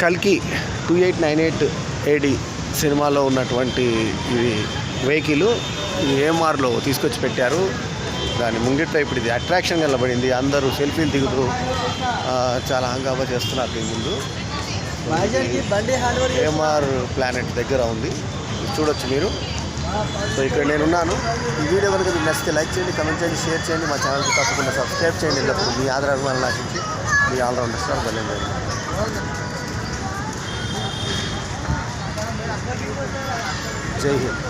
కల్కి 2898 AD సినిమాలో ఉన్నటువంటి ఇది వెహికల్ ఏఎంఆర్లో తీసుకొచ్చి పెట్టారు. దాని ముంగిట్లో ఇప్పుడు ఇది అట్రాక్షన్ నిలబడింది. అందరూ సెల్ఫీలు దిగుతూ చాలా హంగామా చేస్తున్నారు. దీని ముందు ఏఎంఆర్ ప్లానెట్ దగ్గర ఉంది, చూడొచ్చు మీరు. సో ఇక్కడ నేనున్నాను. ఈ వీడియో కనుక మీకు నచ్చితే లైక్ చేయండి, కమెంట్ చేయండి, షేర్ చేయండి. మా ఛానల్కి తప్పకుండా సబ్స్క్రైబ్ చేయండి. ఎల్లప్పుడు మీ ఆదరణ ఆశించి మీ ఆల్రౌండర్ స్టార్ బలేండి. జై హింద్.